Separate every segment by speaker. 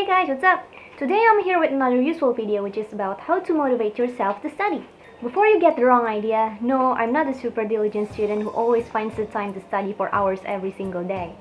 Speaker 1: Hey guys, what's up? Today I'm here with another useful video which is about how to motivate yourself to study. Before you get the wrong idea, no, I'm not a super diligent student who always finds the time to study for hours every single day.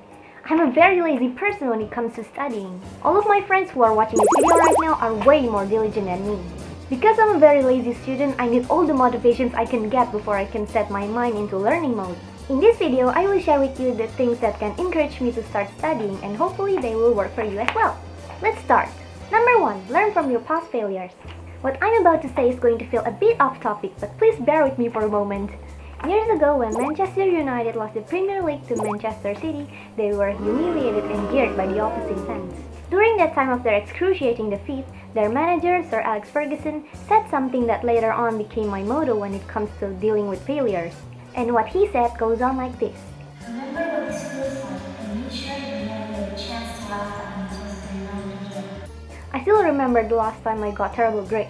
Speaker 1: I'm a very lazy person when it comes to studying. All of my friends who are watching this video right now are way more diligent than me. Because I'm a very lazy student, I need all the motivations I can get before I can set my mind into learning mode. In this video, I will share with you the things that can encourage me to start studying and hopefully they will work for you as well. Let's start. Number 1. Learn from your past failures. What I'm about to say is going to feel a bit off topic, but please bear with me for a moment. Years ago, when Manchester United lost the Premier League to Manchester City, they were humiliated and jeered by the opposing fans. During that time of their excruciating defeat, their manager, Sir Alex Ferguson, said something that later on became my motto when it comes to dealing with failures. And what he said goes on like this.
Speaker 2: Remember what this feels like and make sure you never get a chance to laugh at me until you know again.
Speaker 1: I still remember the last time I got terrible grades.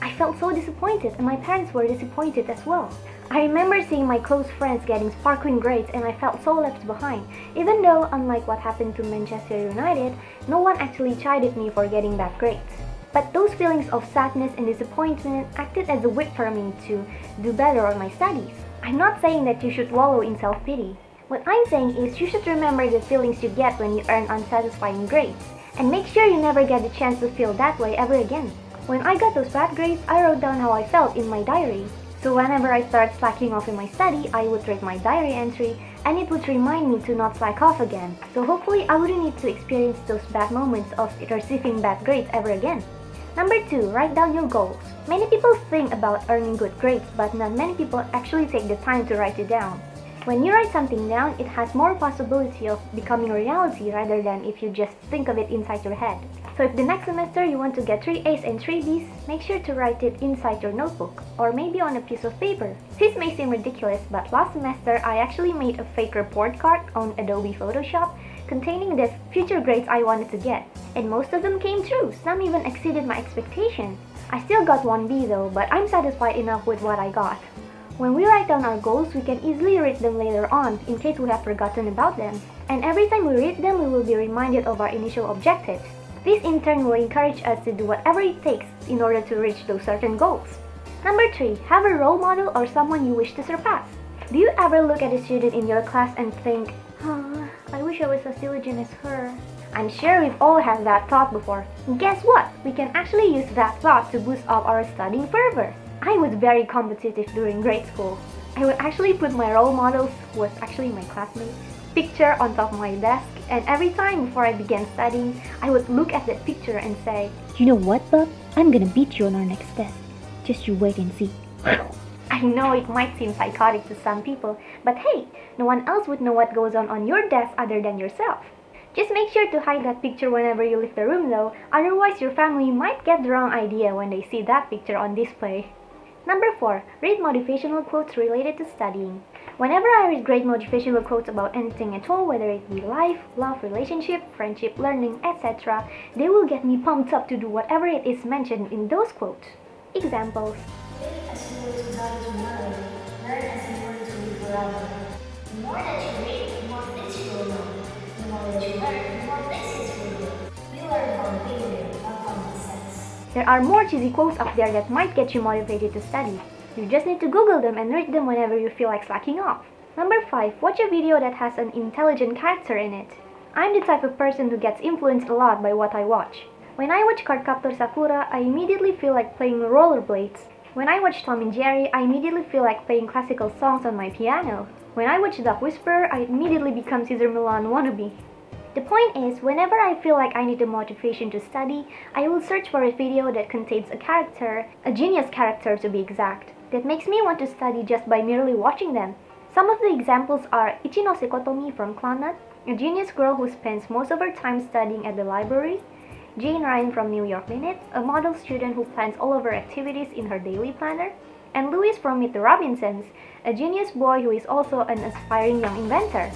Speaker 1: I felt so disappointed and my parents were disappointed as well. I remember seeing my close friends getting sparkling grades and I felt so left behind, even though, unlike what happened to Manchester United, no one actually chided me for getting bad grades. But those feelings of sadness and disappointment acted as a whip for me to do better on my studies. I'm not saying that you should wallow in self-pity. What I'm saying is you should remember the feelings you get when you earn unsatisfying grades, and make sure you never get the chance to feel that way ever again. When I got those bad grades, I wrote down how I felt in my diary. So whenever I started slacking off in my study, I would write my diary entry, and it would remind me to not slack off again. So hopefully I wouldn't need to experience those bad moments of receiving bad grades ever again. Number 2. Write down your goals. Many people think about earning good grades, but not many people actually take the time to write it down. When you write something down, it has more possibility of becoming a reality rather than if you just think of it inside your head. So if the next semester you want to get 3 A's and 3 B's, make sure to write it inside your notebook, or maybe on a piece of paper. This may seem ridiculous, but last semester I actually made a fake report card on Adobe Photoshop containing the future grades I wanted to get. And most of them came true, some even exceeded my expectations. I still got 1 B though, but I'm satisfied enough with what I got. When we write down our goals, we can easily read them later on in case we have forgotten about them. And every time we read them, we will be reminded of our initial objectives. This in turn will encourage us to do whatever it takes in order to reach those certain goals. Number 3. Have a role model or someone you wish to surpass. Do you ever look at a student in your class and think, I wish I was as diligent as her? I'm sure we've all had that thought before. Guess what? We can actually use that thought to boost up our studying fervor. I was very competitive during grade school. I would actually put my role models, who was actually my classmates, picture on top of my desk, and every time before I began studying, I would look at that picture and say,
Speaker 3: You know what, bub? I'm gonna beat you on our next test. Just you wait and see.
Speaker 1: I know it might seem psychotic to some people, but hey, no one else would know what goes on your desk other than yourself. Just make sure to hide that picture whenever you leave the room though, otherwise your family might get the wrong idea when they see that picture on display. Number 4. Read motivational quotes related to studying. Whenever I read great motivational quotes about anything at all, whether it be life, love, relationship, friendship, learning, etc., they will get me pumped up to do whatever it is mentioned in those quotes. Examples.
Speaker 2: Live as you were to die tomorrow. Learn as you were to live forever. The more that you read, the more things you will know. The more that you learn, the more places you will go. We learn from failure, not from success.
Speaker 1: There are more cheesy quotes up there that might get you motivated to study. You just need to Google them and read them whenever you feel like slacking off. Number 5. Watch a video that has an intelligent character in it. I'm the type of person who gets influenced a lot by what I watch. When I watch Cardcaptor Sakura, I immediately feel like playing rollerblades. When I watch Tom and Jerry, I immediately feel like playing classical songs on my piano. When I watch Duck Whisperer, I immediately become Caesar Milan wannabe. The point is, whenever I feel like I need a motivation to study, I will search for a video that contains a character, a genius character to be exact, that makes me want to study just by merely watching them. Some of the examples are Ichino Sekotomi from Clannad, a genius girl who spends most of her time studying at the library, Jane Ryan from New York Minute, a model student who plans all of her activities in her daily planner, and Louis from Meet the Robinsons, a genius boy who is also an aspiring young inventor.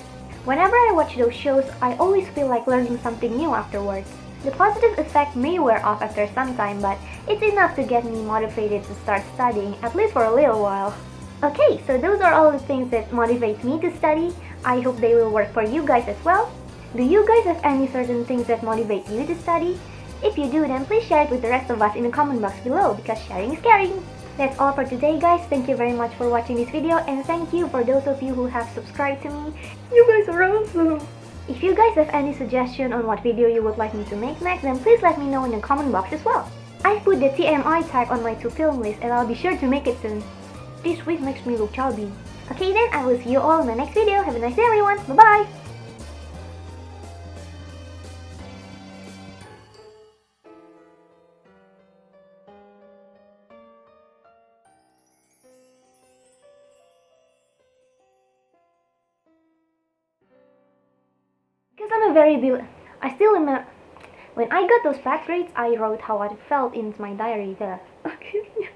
Speaker 1: Whenever I watch those shows, I always feel like learning something new afterwards. The positive effect may wear off after some time, but it's enough to get me motivated to start studying, at least for a little while. Okay, so those are all the things that motivate me to study. I hope they will work for you guys as well. Do you guys have any certain things that motivate you to study? If you do, then please share it with the rest of us in the comment box below, because sharing is caring. That's all for today, guys. Thank you very much for watching this video, and thank you for those of you who have subscribed to me. You guys are awesome! If you guys have any suggestion on what video you would like me to make next, then please let me know in the comment box as well. I put the TMI tag on my to film list, and I'll be sure to make it soon. This wig makes me look chubby. Okay then, I will see you all in my next video. Have a nice day, everyone. Bye bye! Because I'm a very I still remember when I got those flat grades, I wrote how I felt in my diary there. Okay.